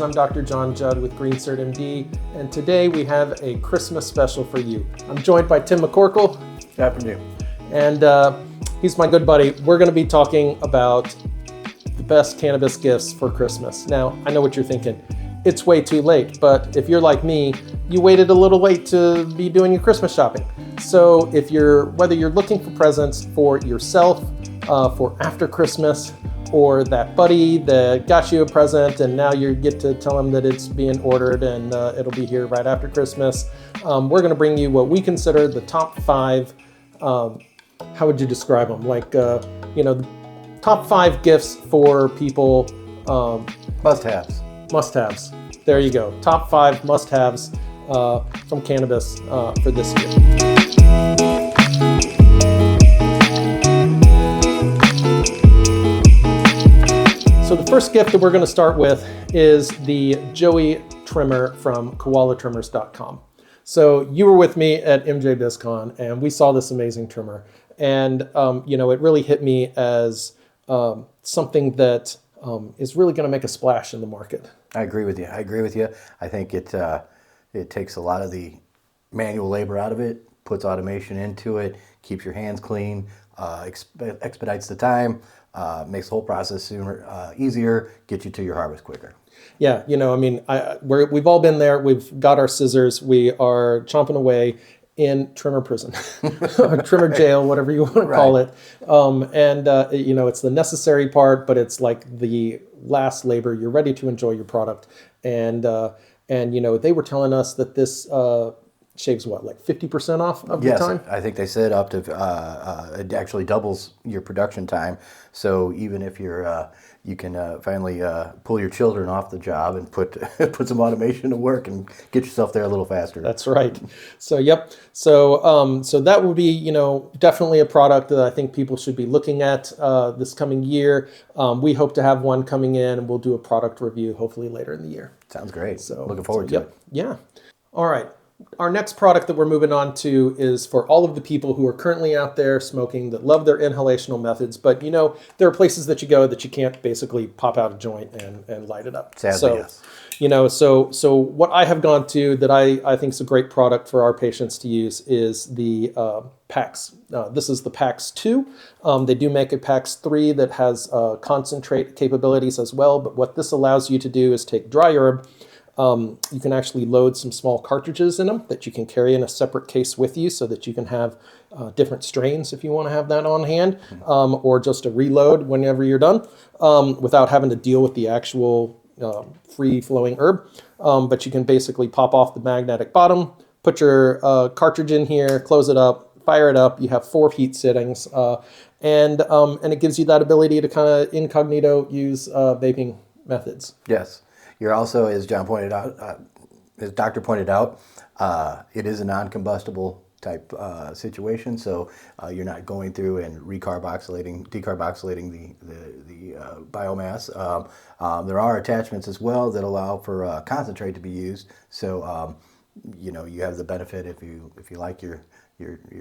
guys, I'm Dr. John Judd with GreenCert MD, and today we have a Christmas special for you. I'm joined by Tim McCorkle. Good afternoon. And he's my good buddy. We're going to be talking about the best cannabis gifts for Christmas. Now, I know what you're thinking. It's way too late, but if you're like me, you waited a little late to be doing your Christmas shopping. So whether you're looking for presents for yourself, for after Christmas, or that buddy that got you a present and now you get to tell them that it's being ordered and it'll be here right after Christmas, we're going to bring you what we consider the top 5, how would you describe them? Like, the top 5 gifts for people. Must-haves. Must-haves. There you go. Top 5 must-haves from cannabis for this year. So the first gift that we're going to start with is the Joey trimmer from koalatrimmers.com. So you were with me at MJ BizCon and we saw this amazing trimmer. And, it really hit me as something that is really going to make a splash in the market. I agree with you. I think it takes a lot of the manual labor out of it, puts automation into it, keeps your hands clean, expedites the time, makes the whole process sooner, easier, get you to your harvest quicker. Yeah, we've all been there. We've got our scissors. We are chomping away in trimmer prison, trimmer jail, whatever you want to call it. It's the necessary part, but it's like the last labor. You're ready to enjoy your product. And they were telling us that this shaves like 50% off of the time? Yes, I think they said up to, it actually doubles your production time. So even if you can finally pull your children off the job and put some automation to work and get yourself there a little faster. That's right. So, yep. So that would be, definitely a product that I think people should be looking at this coming year. We hope to have one coming in and we'll do a product review hopefully later in the year. Sounds great. So looking forward to it. Yeah. All right. Our next product that we're moving on to is for all of the people who are currently out there smoking that love their inhalational methods, but there are places that you go that you can't basically pop out a joint and light it up. Sadly, yes. So what I have gone to that I think is a great product for our patients to use is the PAX. This is the PAX 2. They do make a PAX 3 that has concentrate capabilities as well, but what this allows you to do is take dry herb. You can actually load some small cartridges in them that you can carry in a separate case with you so that you can have different strains if you want to have that on hand, or just a reload whenever you're done without having to deal with the actual free-flowing herb. But you can basically pop off the magnetic bottom, put your cartridge in here, close it up, fire it up. You have 4 heat sittings, and it gives you that ability to kind of incognito use vaping methods. Yes. You're also, as John pointed out, as Doctor pointed out, it is a non-combustible type situation, so you're not going through and decarboxylating the biomass. There are attachments as well that allow for concentrate to be used. So you have the benefit if you like your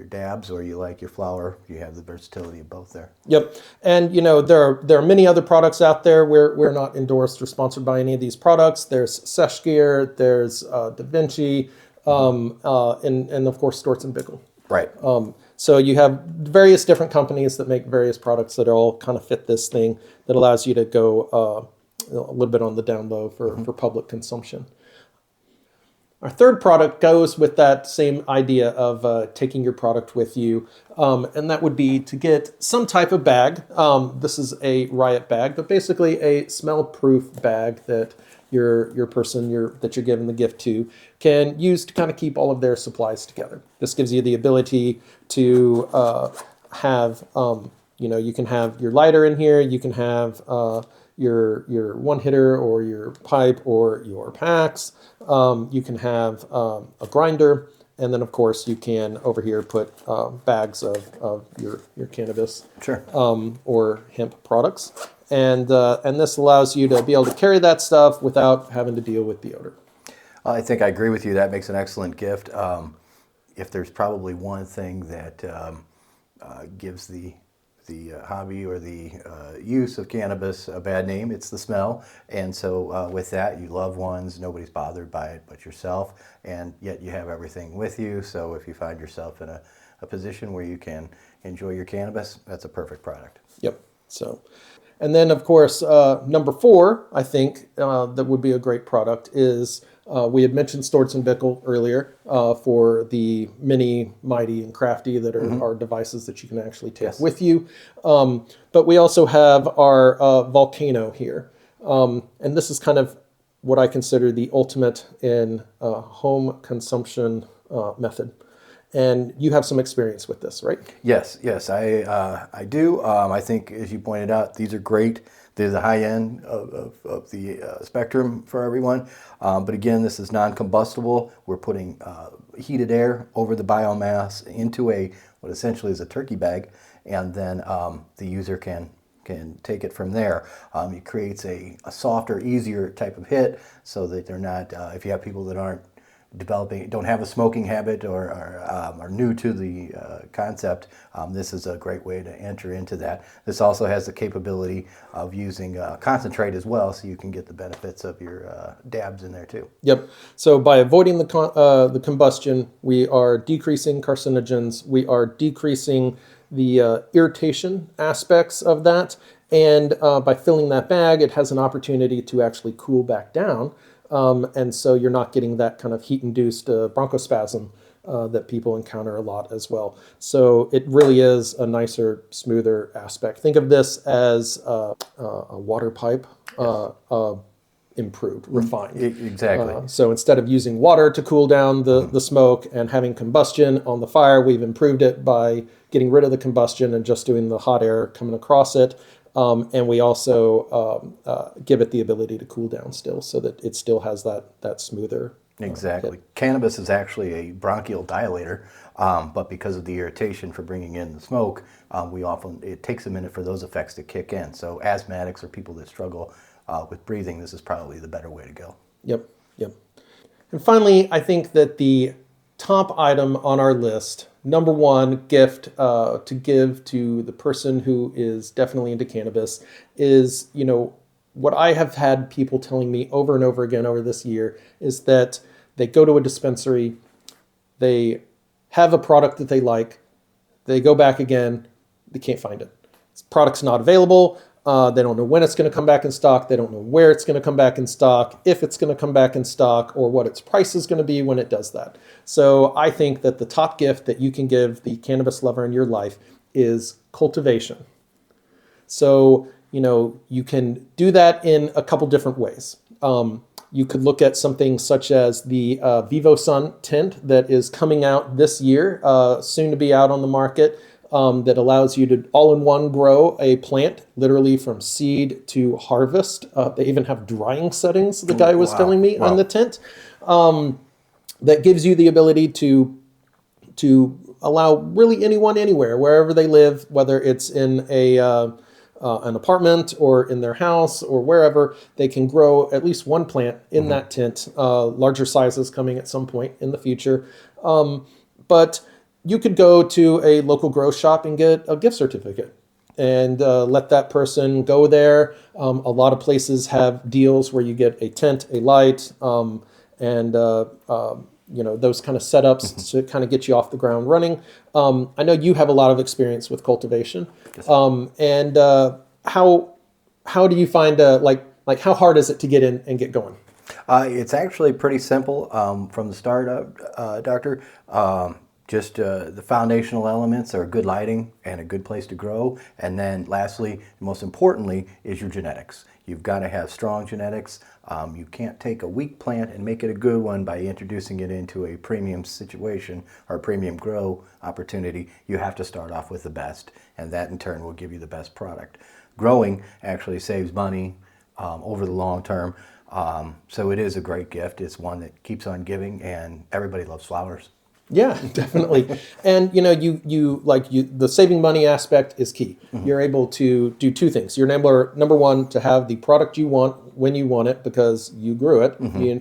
dabs or you like your flower, you have the versatility of both there. Yep. And there are many other products out there. We're not endorsed or sponsored by any of these products. There's Sesh Gear, there's Da Vinci, and of course Storz and Bickel. Right. So you have various different companies that make various products that all kind of fit this thing that allows you to go a little bit on the down low for public consumption. Our third product goes with that same idea of taking your product with you, and that would be to get some type of bag. This is a Riot bag, but basically a smell-proof bag that your person that you're giving the gift to can use to kind of keep all of their supplies together. This gives you the ability to have, you can have your lighter in here, you can have your one hitter or your pipe or your packs. You can have a grinder, and then of course you can over here put bags of your cannabis, sure, or hemp products, and this allows you to be able to carry that stuff without having to deal with the odor. I think I agree with you. That makes an excellent gift. If there's probably one thing that gives the the hobby or the use of cannabis a bad name. It's the smell. And so with that, you love ones. Nobody's bothered by it but yourself. And yet you have everything with you. So if you find yourself in a position where you can enjoy your cannabis, that's a perfect product. Yep. So, and then of course, number 4, I think that would be a great product is we had mentioned Storz and Bickel earlier for the Mini, Mighty, and Crafty that are devices that you can actually take with you. But we also have our Volcano here. And this is kind of what I consider the ultimate in home consumption method. And you have some experience with this, right? Yes, I do. I think, as you pointed out, these are great. They're the high end of the spectrum for everyone. But again, this is non-combustible. We're putting heated air over the biomass into what essentially is a turkey bag, and then the user can take it from there. It creates a softer, easier type of hit, so that they're not. If you have people that don't have a smoking habit or are new to the concept, this is a great way to enter into that. This also has the capability of using concentrate as well, so you can get the benefits of your dabs in there too. Yep. So by avoiding the combustion, we are decreasing carcinogens. We are decreasing the irritation aspects of that. And by filling that bag, it has an opportunity to actually cool back down. And so you're not getting that kind of heat-induced bronchospasm that people encounter a lot as well. So it really is a nicer, smoother aspect. Think of this as a water pipe improved, refined. Exactly. So instead of using water to cool down the smoke and having combustion on the fire, we've improved it by getting rid of the combustion and just doing the hot air coming across it. And we also give it the ability to cool down still, so that it still has that smoother. Exactly. Cannabis is actually a bronchial dilator, but because of the irritation for bringing in the smoke, it takes a minute for those effects to kick in. So asthmatics or people that struggle with breathing, this is probably the better way to go. Yep. And finally, I think that the top item on our list, number 1 gift to give to the person who is definitely into cannabis is, what I have had people telling me over and over again over this year is that they go to a dispensary, they have a product that they like, they go back again, they can't find it. This product's not available. They don't know when it's going to come back in stock. They don't know where it's going to come back in stock, if it's going to come back in stock, or what its price is going to be when it does that. So I think that the top gift that you can give the cannabis lover in your life is cultivation. So, you can do that in a couple different ways. You could look at something such as the Vivo Sun tint that is coming out this year, soon to be out on the market. That allows you to all-in-one grow a plant, literally from seed to harvest. They even have drying settings, the guy was telling me, on the tent. That gives you the ability to allow really anyone, anywhere, wherever they live, whether it's in an apartment or in their house or wherever, they can grow at least one plant in that tent, larger sizes coming at some point in the future. But you could go to a local grow shop and get a gift certificate and let that person go there. A lot of places have deals where you get a tent, a light, and those kind of setups to kind of get you off the ground running. I know you have a lot of experience with cultivation. Yes. And how do you find like how hard is it to get in and get going? It's actually pretty simple from the start up, Doctor. Just the foundational elements are good lighting and a good place to grow. And then lastly, most importantly, is your genetics. You've got to have strong genetics. You can't take a weak plant and make it a good one by introducing it into a premium situation or a premium grow opportunity. You have to start off with the best, and that in turn will give you the best product. Growing actually saves money over the long term. So it is a great gift. It's one that keeps on giving, and everybody loves flowers. Yeah, definitely. And the saving money aspect is key. You're able to do 2 things. You're number 1, to have the product you want when you want it because you grew it.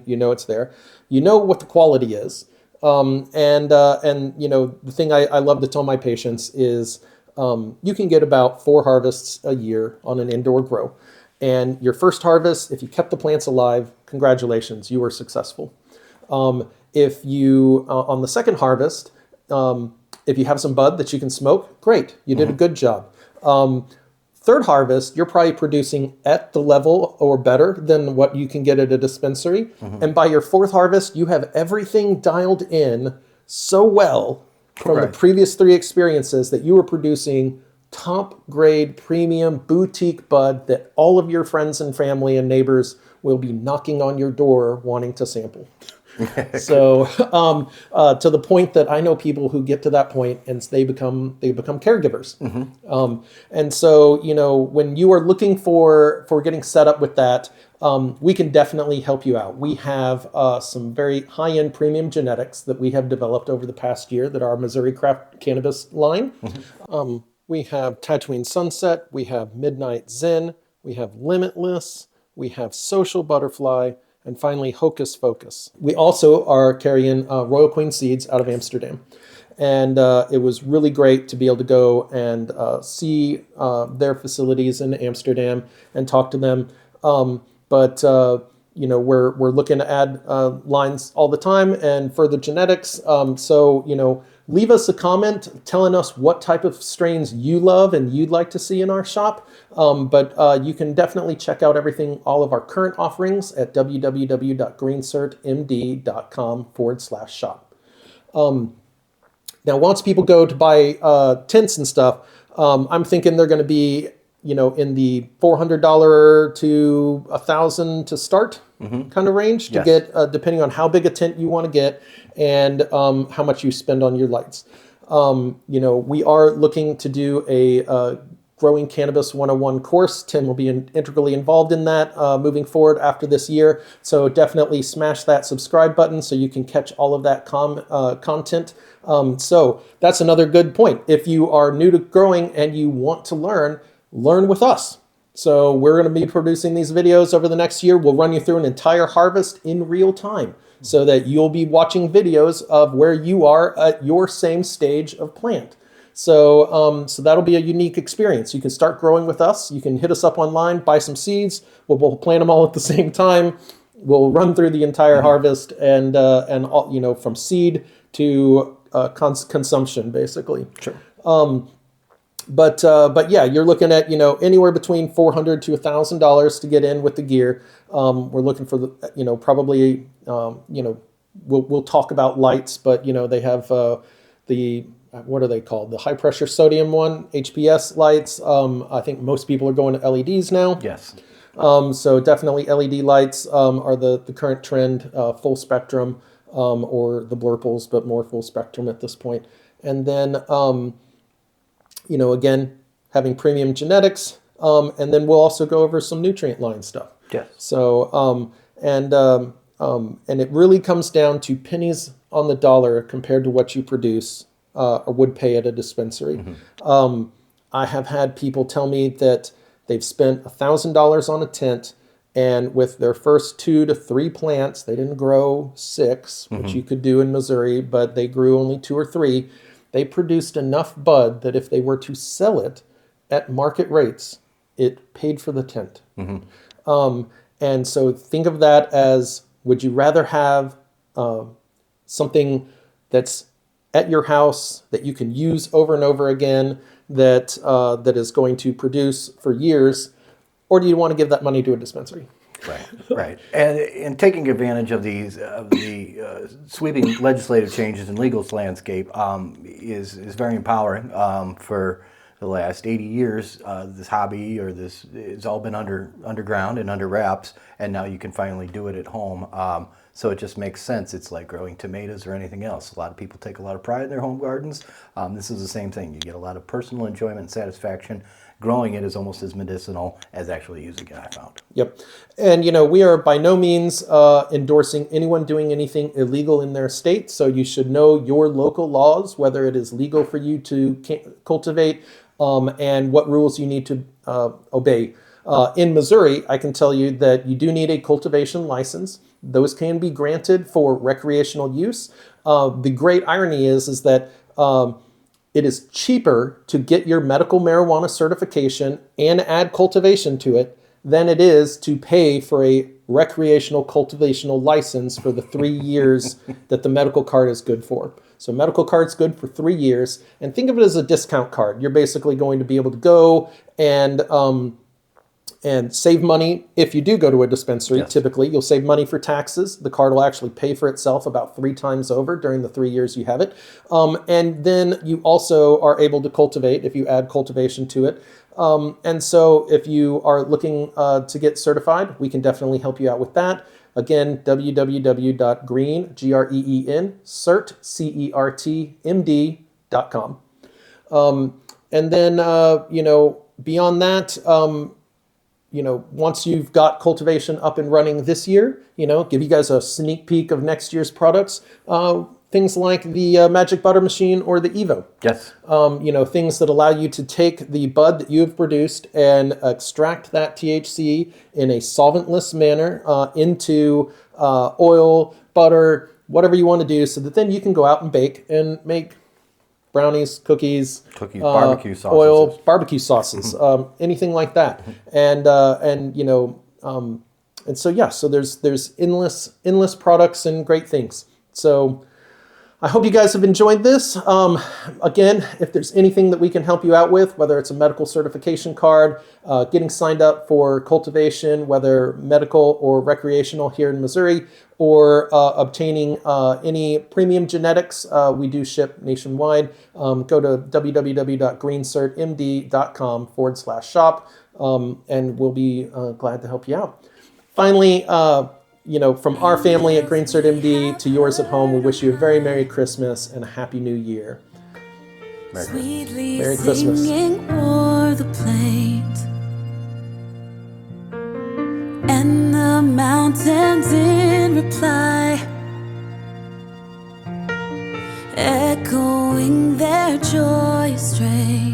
You know it's there. You know what the quality is. And the thing I love to tell my patients is you can get about 4 harvests a year on an indoor grow. And your first harvest, if you kept the plants alive, congratulations, you were successful. If you, on the second harvest, if you have some bud that you can smoke, great, you did a good job. Third harvest, you're probably producing at the level or better than what you can get at a dispensary. And by your fourth harvest, you have everything dialed in so well from the previous 3 experiences that you were producing top grade premium boutique bud that all of your friends and family and neighbors will be knocking on your door wanting to sample. So to the point that I know people who get to that point and they become caregivers. And so, you know, when you are looking for getting set up with that, we can definitely help you out. We have some very high-end premium genetics that we have developed over the past year that are our Missouri Craft Cannabis line. We have Tatooine Sunset, we have Midnight Zen, we have Limitless, we have Social Butterfly, and finally Hocus Focus. We also are carrying Royal Queen seeds out of Amsterdam. And it was really great to be able to go and see their facilities in Amsterdam and talk to them. But you know, we're looking to add lines all the time and further genetics. So, you know, leave us a comment telling us what type of strains you love and you'd like to see in our shop. But you can definitely check out everything, all of our current offerings at www.greencertmd.com/shop. Now, once people go to buy tints and stuff, I'm thinking they're going to be, you know, in the $400 to $1,000 to start kind of range to get, depending on how big a tint you want to get and how much you spend on your lights. You know, we are looking to do a Growing Cannabis 101 course. Tim will be integrally involved in that moving forward after this year. So definitely smash that subscribe button so you can catch all of that content. So that's another good point. If you are new to growing and you want to learn with us. So we're going to be producing these videos over the next year. We'll run you through an entire harvest in real time so that you'll be watching videos of where you are at your same stage of plant. So, so that'll be a unique experience. You can start growing with us. You can hit us up online, buy some seeds. We'll plant them all at the same time. We'll run through the entire harvest and all, you know, from seed to consumption, basically. Sure. But yeah, you're looking at, you know, anywhere between $400 to $1,000 to get in with the gear. We're looking for the, you know, probably, you know, we'll talk about lights, but you know, they have the, what are they called? The high pressure sodium one, HPS lights. I think most people are going to LEDs now. Yes. So definitely LED lights are the current trend, full spectrum, or the blurples, but more full spectrum at this point. And then, you know, again, having premium genetics, and then we'll also go over some nutrient line stuff. Yes. So, and it really comes down to pennies on the dollar compared to what you produce or would pay at a dispensary. I have had people tell me that they've spent $1,000 on a tent, and with their first 2 to 3 plants, they didn't grow 6, which you could do in Missouri, but they grew only 2 or 3. They produced enough bud that if they were to sell it at market rates, it paid for the tent. And so think of that as, would you rather have something that's at your house that you can use over and over again, that that is going to produce for years, or do you want to give that money to a dispensary? Right, right. And taking advantage of these the sweeping legislative changes in legal landscape is very empowering. For the last 80 years, this hobby or this it's all been underground and under wraps, and now you can finally do it at home. So it just makes sense. It's like growing tomatoes or anything else. A lot of people take a lot of pride in their home gardens. This is the same thing. You get a lot of personal enjoyment and satisfaction. Growing it is almost as medicinal as actually using it, I found. Yep. And, you know, we are by no means endorsing anyone doing anything illegal in their state. So you should know your local laws, whether it is legal for you to cultivate and what rules you need to obey. In Missouri, I can tell you that you do need a cultivation license. Those can be granted for recreational use. The great irony is that it is cheaper to get your medical marijuana certification and add cultivation to it than it is to pay for a recreational cultivational license for the 3 years that the medical card is good for. So medical card's good for 3 years, and think of it as a discount card. You're basically going to be able to go and save money if you do go to a dispensary. Yes. Typically, you'll save money for taxes. The card will actually pay for itself about 3 times over during the 3 years you have it. And then you also are able to cultivate if you add cultivation to it. And so if you are looking to get certified, we can definitely help you out with that. Again, www.green, Green, cert, CERTMD.com. And then, beyond that, once you've got cultivation up and running this year, give you guys a sneak peek of next year's products. Things like the Magic Butter Machine or the Evo. Yes. Things that allow you to take the bud that you have produced and extract that THC in a solventless manner into oil, butter, whatever you want to do, so that then you can go out and bake and make brownies, cookies, barbecue sauces, oil, barbecue sauces, anything like that. And so there's endless products and great things. So I hope you guys have enjoyed this. Again, if there's anything that we can help you out with, whether it's a medical certification card, getting signed up for cultivation, whether medical or recreational here in Missouri, or obtaining any premium genetics, we do ship nationwide. Go to www.greencertmd.com/shop, and we'll be glad to help you out. Finally, from our family at Green Cert MD to yours at home, we wish you a very Merry Christmas and a Happy New Year. Merry Christmas. O'er the plains and the mountains in reply, echoing their joyous strain.